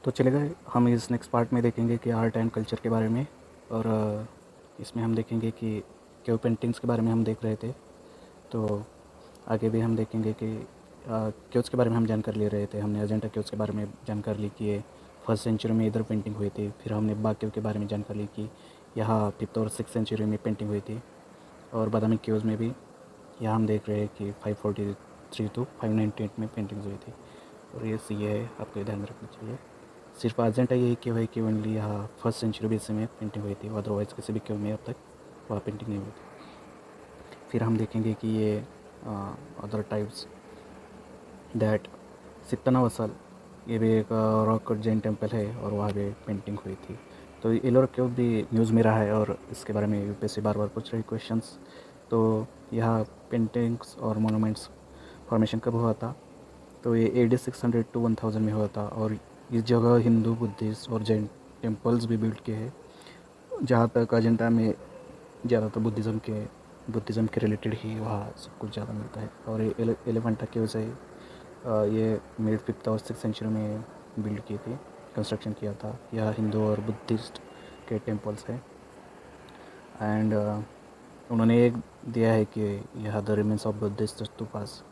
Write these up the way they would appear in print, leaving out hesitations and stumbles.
तो चलेगा, हम इस नेक्स्ट पार्ट में देखेंगे कि आर्ट एंड कल्चर के बारे में। और इसमें हम देखेंगे कि केव पेंटिंग्स के बारे में हम देख रहे थे। तो आगे भी हम देखेंगे कि केव्स के बारे में हम जानकारी ले रहे थे। हमने अजंता केव्स के बारे में जानकारी ली कि ये फर्स्ट सेंचुरी में इधर पेंटिंग हुई थी। फिर हमने बाग केव के बारे में जानकारी ली कि यहाँ फिफ्थ और सिक्स सेंचुरी में पेंटिंग हुई थी। और बादामी केव्स में भी यहाँ हम देख रहे हैं कि 543 to 598 में पेंटिंग्स हुई थी। और ये सी है, आपको ध्यान रखना चाहिए। सिर्फ अजंता यही केव है कि ओनली यहाँ फर्स्ट सेंचुरी बीसी में पेंटिंग हुई थी, अदरवाइज़ किसी भी केव में अब तक वहाँ पेंटिंग नहीं हुई थी। फिर हम देखेंगे कि ये अदर टाइप्स दैट सित्तना वसल, ये भी एक रॉक कट जैन टेम्पल है और वहाँ भी पेंटिंग हुई थी। तो ये लोग केव भी न्यूज़ में रहा है और इसके बारे में यूपीएससी बार बार पूछ रही क्वेश्चंस। तो यहाँ पेंटिंग्स और मोनूमेंट्स फॉर्मेशन कब हुआ था? तो ये AD 600 to 1000 में हुआ था। और इस जगह हिंदू, बुद्धिस्ट और जैन टेम्पल्स भी बिल्ड किए हैं। जहाँ तक अजंता में ज़्यादातर बुद्धिज़्म के रिलेटेड ही वहाँ सब कुछ ज़्यादा मिलता है। और ये एलिफेंटा केव्स है, ये मिड फिफ्थ और सिक्स सेंचुरी में बिल्ड की थी, कंस्ट्रक्शन किया था। यह हिंदू और बुद्धिस्ट के टेम्पल्स है। एंड उन्होंने एक दिया है कि यह the remains of Buddhist stupas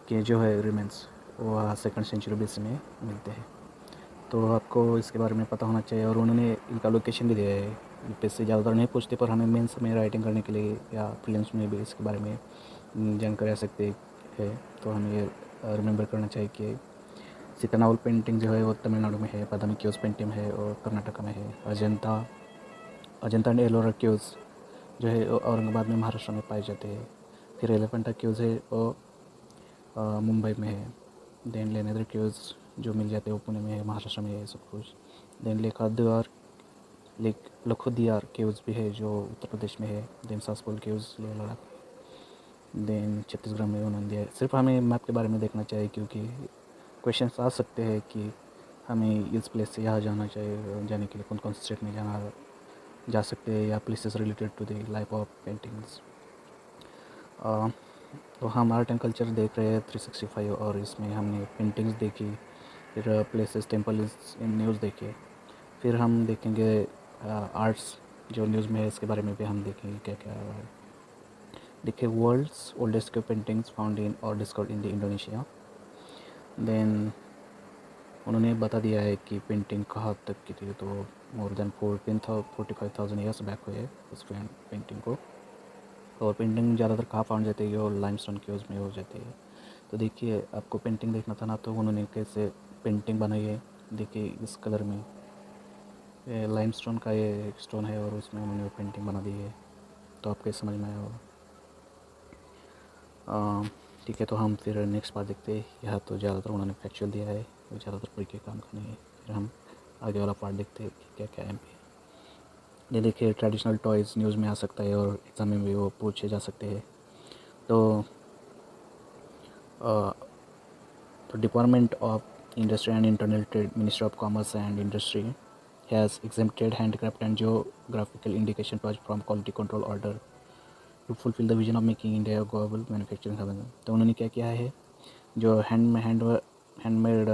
के जो है रिमेंस वह सेकंड सेंचुरी बीसी में मिलते हैं। तो आपको इसके बारे में पता होना चाहिए। और उन्होंने इनका लोकेशन भी दिया है। यूपीएससी ज़्यादातर नहीं पूछते, पर हमें मेंस में राइटिंग करने के लिए या प्रीलिम्स में भी इसके बारे में जानकारी आ सकती है। तो हमें ये रिमेंबर करना चाहिए कि सीतानावल पेंटिंग जो है वो तमिलनाडु में है, बादामी केव्स पेंटिंग है और कर्नाटक में है। अजंता एंड एलोरा केव्स जो है वो औरंगाबाद में, महाराष्ट्र में पाए जाते हैं। फिर एलिफेंटा केव्स है वो मुंबई में है। देन लेनेद्र केव्स जो मिल जाते हैं वो पुणे में है, महाराष्ट्र में है सब कुछ। देन लखोदियार केव्स भी है जो उत्तर प्रदेश में है। Then Saspol caves Leh Ladakh, then Chhattisgarh में उन्होंने दिया है। सिर्फ हमें मैप के बारे में देखना चाहिए क्योंकि क्वेश्चंस आ सकते हैं कि हमें इस प्लेस से यहाँ जाना चाहिए, जाने के लिए कौन कौन से स्टेट में जा सकते हैं या places related to the life of paintings. तो हम आर्ट एंड कल्चर देख रहे हैं 365 और इसमें हमने पेंटिंग्स देखी, फिर प्लेसेस, टेम्पल न्यूज़ देखे। फिर हम देखेंगे आर्ट्स जो न्यूज़ में है इसके बारे में भी हम देखेंगे क्या क्या है। देखिए, world's oldest cave paintings found in और डिस्कवर्ड इन द इंडोनेशिया। देन उन्होंने बता दिया है कि पेंटिंग कहाँ तक की थी। तो मोर देन 45,000 ईयर्स बैक हुए उस पेंटिंग को। और पेंटिंग ज़्यादातर कहाँ फाउंड जाती है और लाइमस्टोन केव्स में हो जाती है। तो देखिए, आपको पेंटिंग देखना था ना, तो उन्होंने कैसे पेंटिंग बनाई है। देखिए इस कलर में ये लाइमस्टोन का ये स्टोन है और उसमें उन्होंने पेंटिंग बना दी है। तो आपके समझ में आया होगा। ठीक है, तो हम फिर नेक्स्ट पार्ट देखते हैं। यह तो ज़्यादातर उन्होंने फैक्चुअल दिया है, तो ज़्यादातर पढ़ के काम करने है। फिर हम आगे वाला पार्ट देखते हैं कि क्या क्या है। ये देखिए, ट्रेडिशनल टॉयज़ न्यूज़ में आ सकता है और एग्ज़ाम में भी वो पूछे जा सकते हैं। तो department of industry and internal trade, ministry of commerce and industry has exempted handicraft and geographical indication toys from quality control order to fulfill the vision of making India a global manufacturing hub। तो उन्होंने क्या किया है, जो handmade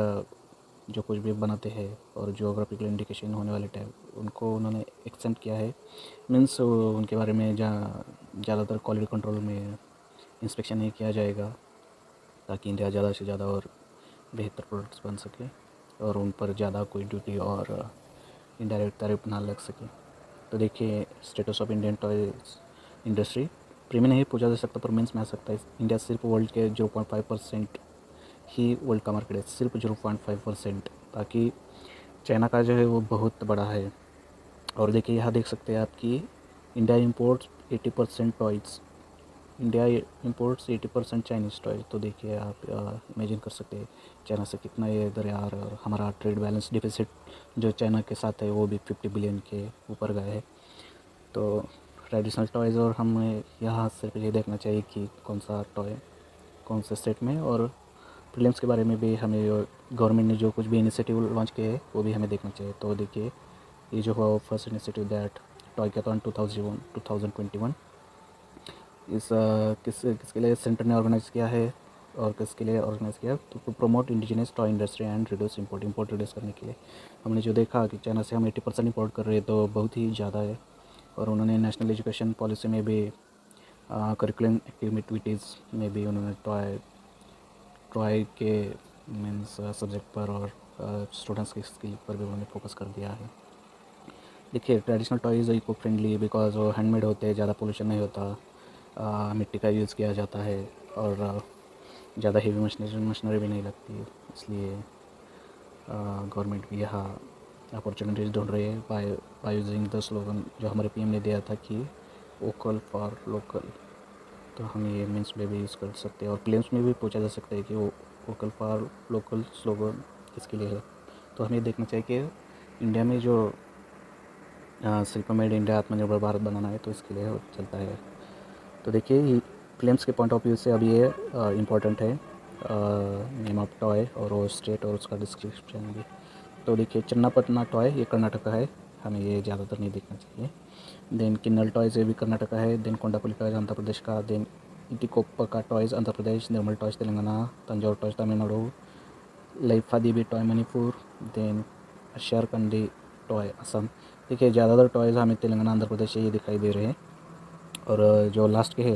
जो कुछ भी बनाते हैं और जियोग्राफिकल इंडिकेशन होने वाले टाइप उनको उन्होंने एक्सेंट किया है। मीन्स उनके बारे में ज़्यादातर क्वालिटी कंट्रोल में इंस्पेक्शन नहीं किया जाएगा, ताकि इंडिया ज़्यादा से ज़्यादा और बेहतर प्रोडक्ट्स बन सके और उन पर ज़्यादा कोई ड्यूटी और इनडायरेक्ट टैरिफ ना लग सके। तो देखिए, status of Indian toys industry pre में नहीं पूछा जा सकता, पर मेंस में आ सकता है। इंडिया सिर्फ वर्ल्ड के 0.5% ही वर्ल्ड का मार्केट है, सिर्फ 0.5%। बाकी चाइना का जो है वो बहुत बड़ा है। और देखिए, यहाँ देख सकते हैं आपकी India imports 80% toys, India imports 80% Chinese toy. तो देखिए, आप इमेजिन कर सकते हैं चाइना से कितना ये दरयार। और हमारा ट्रेड बैलेंस डिफिसिट जो चाइना के साथ है वो भी 50 बिलियन के ऊपर गए है। तो ट्रेडिशनल टॉयज़, और हमें यहाँ सिर्फ ये देखना चाहिए कि कौन सा टॉय कौन से स्टेट में। और प्रीलिम्स के बारे में भी हमें गवर्नमेंट ने जो कुछ भी इनिशिएटिव लॉन्च किए हैं वो भी हमें देखना चाहिए। तो देखिए, ये जो हुआ फर्स्ट इनिशिएटिव दैट टॉयकॉथन 2021 इस किसके लिए सेंटर ने ऑर्गेनाइज़ किया है, और किसके लिए ऑर्गेनाइज़ किया, तो to promote indigenous toy industry and reduce import reduce करने के लिए। हमने जो देखा कि चाइना से हम 80% इम्पोर्ट कर रहे हैं, तो बहुत ही ज़्यादा है। और उन्होंने नेशनल एजुकेशन पॉलिसी में भी करिकुलम एक्टिविटीज़ में भी उन्होंने टॉय के मीन्स सब्जेक्ट पर और स्टूडेंट्स की स्किल पर भी उन्होंने फोकस कर दिया है। देखिए traditional toys eco friendly because वो हैंडमेड होते हैं, ज़्यादा पोल्यूशन नहीं होता, मिट्टी का यूज़ किया जाता है और ज़्यादा हेवी मशीनरी भी नहीं लगती, इसलिए गवर्नमेंट भी यहाँ अपॉर्चुनिटीज़ ढूंढ रही है बाय यूजिंग द स्लोगन जो हमारे पीएम ने दिया था कि वोकल फॉर लोकल। तो हम ये मीन्स में भी यूज़ कर सकते हैं और क्लेम्स में भी पूछा जा सकता है कि वो वोकल फॉर लोकल स्लोगन किसके लिए है। तो हमें देखना चाहिए कि इंडिया में जो शिल्प मेड इंडिया आत्मनिर्भर भारत बनाना है, तो इसके लिए चलता है। तो देखिए क्लेम्स के पॉइंट ऑफ व्यू से अब ये इम्पोर्टेंट है नेम ऑफ टॉय और वो स्टेट और उसका डिस्क्रिप्शन भी। तो देखिए चन्नापटना टॉय ये कर्नाटक है, हमें ये ज़्यादातर नहीं देखना चाहिए। देन किन्नल टॉयज़ ये भी कर्नाटक है। देन कोंडापल्ली टॉयज़ आंध्र प्रदेश का। Then Etikoppaka toys Andhra Pradesh. Nirmal toys Telangana. Tanjore toys Tamil Nadu. Laiphadibi toy Manipur. Then Asharikandi toy Assam. देखिए ज़्यादातर टॉयज़ हमें तेलंगाना आंध्र प्रदेश से ये दिखाई दे रहे हैं। और जो लास्ट के है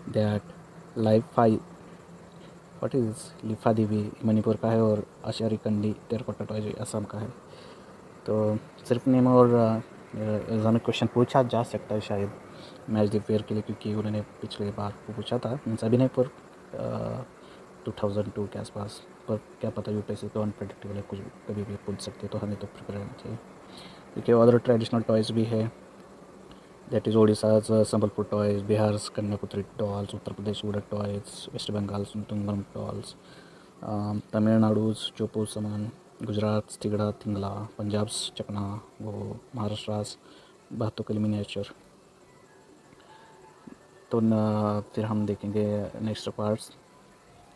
दैट लाइफाई व्हाट इज़ लिफा देवी मणिपुर का है और अशारकंडी टेराकोटा टॉयज़ असम का है। तो सिर्फ नेम और एग्ज़ाम में क्वेश्चन पूछा जा सकता है शायद मैच द फेयर के लिए, क्योंकि उन्होंने पिछले बार को पूछा था मीन्स अभी नहीं पर 2002 के आसपास। पर क्या पता यूपीएससी तो अनप्रडिक्टेबल है, कुछ कभी भी पूछ सकते, तो हमें तो प्रिपेयर रहना चाहिए। देखिए अदर ट्रेडिशनल टॉयज़ भी है, that is Odisha's Sambalpur toys, Bihar Kanyakumari dolls, Uttar Pradesh wooden toys, west Bengal Tungam dolls, Tamil Nadu's चोपू सामान, गुजरात तिगड़ा थिंगला, पंजाब चकना, वो महाराष्ट्र भातुकली मिनिएचर। तो फिर हम देखेंगे next parts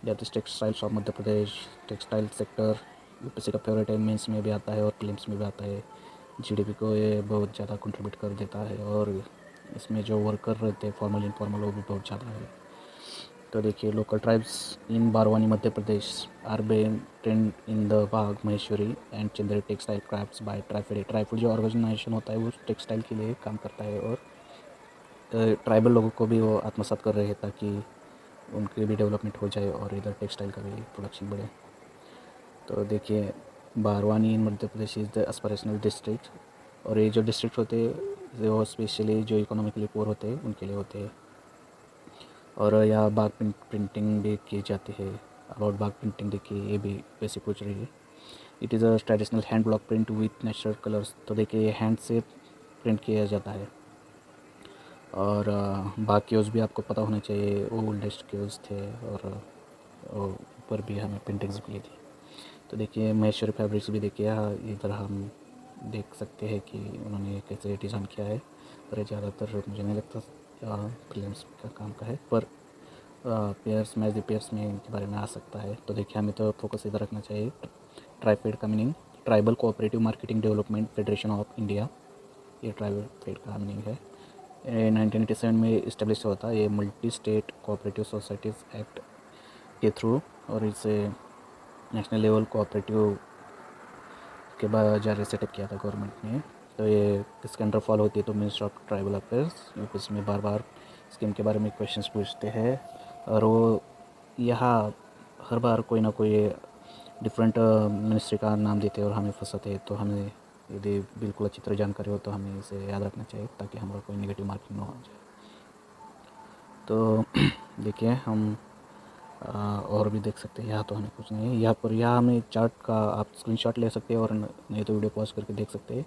that is textiles of Madhya Pradesh. Textile sector UPSC का फेवरेट है, मेंस में भी आता है और प्रीलिम्स में भी आता है। जीडीपी को ये बहुत ज़्यादा कंट्रीब्यूट कर देता है और इसमें जो वर्कर रहते हैं फॉर्मल इनफॉर्मल वो भी बहुत ज़्यादा है। तो देखिए local tribes in Barwani Madhya Pradesh are been trained in the Bagh Maheshwari and Chanderi textile crafts by TRIFED. TRIFED जो ऑर्गेनाइजेशन होता है वो टेक्सटाइल के लिए काम करता है और ट्राइबल लोगों को भी वो आत्मसात कर रहे हैं ताकि उनकी भी डेवलपमेंट हो जाए और इधर टेक्सटाइल का भी प्रोडक्शन बढ़े। तो देखिए बारवानी इन Madhya Pradesh is the aspirational district, और ये जो डिस्ट्रिक्ट होते हैं वो स्पेशली जो इकोनॉमिकली पुअर होते हैं उनके लिए होते हैं। और यहाँ बाग प्रिंटिंग भी की जाती है। अबाउट बाग प्रिंटिंग देखिए ये भी वैसे पूछ रही है। It is a traditional hand block print with natural colours. तो देखिए ये हैंड से प्रिंट किया जाता है। और बाग क्यूज भी आपको पता होना चाहिए, ओल्डेस्ट क्यूज थे और ऊपर भी हमें पेंटिंग्स मिली थी। तो देखिए महेश्वरी फैब्रिक्स भी देखिए इधर हम देख सकते हैं कि उन्होंने कैसे डिज़ाइन किया है। पर ज़्यादातर मुझे नहीं लगता फिल्म्स का काम का है, पर पेयर्स मैच द पेयर्स में इनके बारे में आ सकता है। तो देखिए हमें तो फोकस इधर रखना चाहिए। ट्राइफेड का meaning tribal cooperative marketing development federation of India, ये ट्राइबल फेड का मीनिंग है। 1987 में इस्टेब्लिश हुआ था ये multi state cooperative societies act के थ्रू, और इसे नेशनल लेवल कोऑपरेटिव के बाद जारी सेटअप किया था गवर्नमेंट ने। तो ये किसके अंडर फॉलो होती है, तो minister of tribal affairs. UPSC में बार बार स्कीम के बारे में क्वेश्चंस पूछते हैं और वो यहाँ हर बार कोई ना कोई डिफरेंट मिनिस्ट्री का नाम देते हैं और हमें फंसाते हैं। तो हमें यदि बिल्कुल अच्छी तरह जानकारी हो तो हमें इसे याद रखना चाहिए ताकि हमारा कोई नेगेटिव मार्किंग ना हो जाए। तो देखिए हम और भी देख सकते हैं। यहाँ तो हमें कुछ नहीं है, यहाँ पर यहाँ हमें चार्ट का आप स्क्रीनशॉट ले सकते हैं और नहीं तो वीडियो पॉज करके देख सकते हैं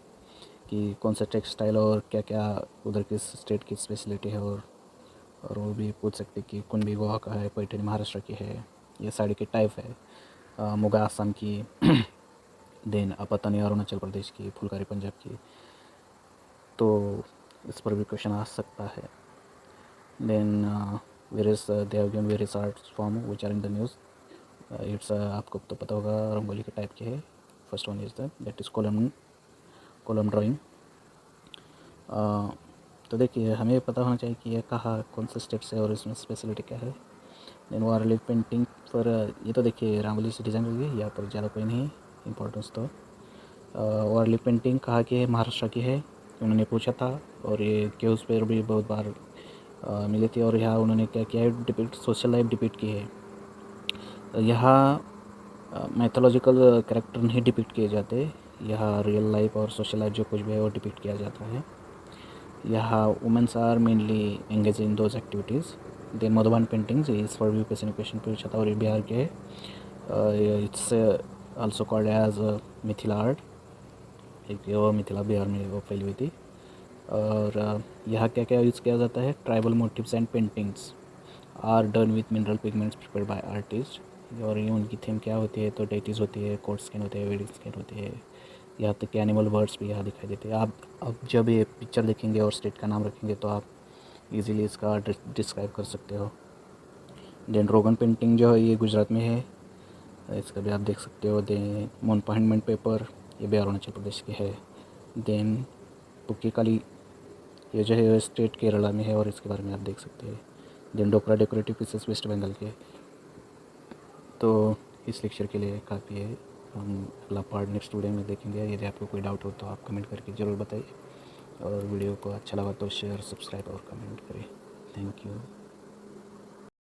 कि कौन सा टेक्सटाइल और क्या क्या उधर किस स्टेट की स्पेशलिटी है। और वो भी पूछ सकते हैं कि कुंभी गोवा का है, पैठनी महाराष्ट्र की है, ये साड़ी की टाइप है, मुगा आसाम की देन अपतनी अरुणाचल प्रदेश की, फुलकारी पंजाब की। तो इस पर भी क्वेश्चन आ सकता है। Then various they have given various arts form which are in the news. It's आपको तो पता होगा रंगोली के टाइप की है। First one is that is column drawing. तो देखिए हमें पता होना चाहिए कि ये कहाँ कौन से स्टेट से और इसमें स्पेशलिटी क्या है। देन वो रिलीफ पेंटिंग पर ये तो देखिए रंगोली से डिज़ाइन होगी, यहाँ पर ज़्यादा कोई नहीं इम्पोर्टेंस तो। और रिलीफ पेंटिंग कहाँ की है, महाराष्ट्र की है, उन्होंने पूछा था। और ये केव्स पर भी बहुत बार मिले थे। और यहाँ उन्होंने क्या किया है, डिपिक्ट सोशल लाइफ डिपिक्ट की है। यहाँ मैथोलॉजिकल कैरेक्टर नहीं डिपिक्ट किए जाते, यहाँ रियल लाइफ और सोशल लाइफ जो कुछ भी है वो डिपिक्ट किया जाता है। यहाँ womens are mainly engage in those activities. Then Madhuban paintings इस फॉर भी क्वेश्चन पूछा था और ये बिहार के है। It's also called as Mithila art, एक वो मिथिला बिहार में वो फैली हुई थी। और यहाँ क्या क्या यूज़ किया जाता है, tribal motifs and paintings are done with mineral pigments prepared by artist. और ये उनकी थीम क्या होती है, तो डेटीज़ होती है, कोट स्किन होते हैं, वेडिंग स्किन होती है, यहाँ तक कि एनिमल बर्ड्स भी यहाँ दिखाई देते हैं। आप अब जब ये पिक्चर देखेंगे और स्टेट का नाम रखेंगे तो आप इजीली इसका डिस्क्राइब कर सकते हो। देन रोगन पेंटिंग जो है ये गुजरात में है, इसका भी आप देख सकते हो। देन मोनपा हैंडमेड पेपर ये भी अरुणाचल प्रदेश की है। देन पुक्की काली ये जो है स्टेट केरला में है और इसके बारे में आप देख सकते हैं। देन डोकरा डेकोरेटिव पीसेस वेस्ट बंगाल के। तो इस लेक्चर के लिए काफ़ी है, हम अगला पार्ट नेक्स्ट वीडियो में देखेंगे। यदि आपको कोई डाउट हो तो आप कमेंट करके ज़रूर बताइए, और वीडियो को अच्छा लगा तो शेयर, सब्सक्राइब और कमेंट करें। Thank you.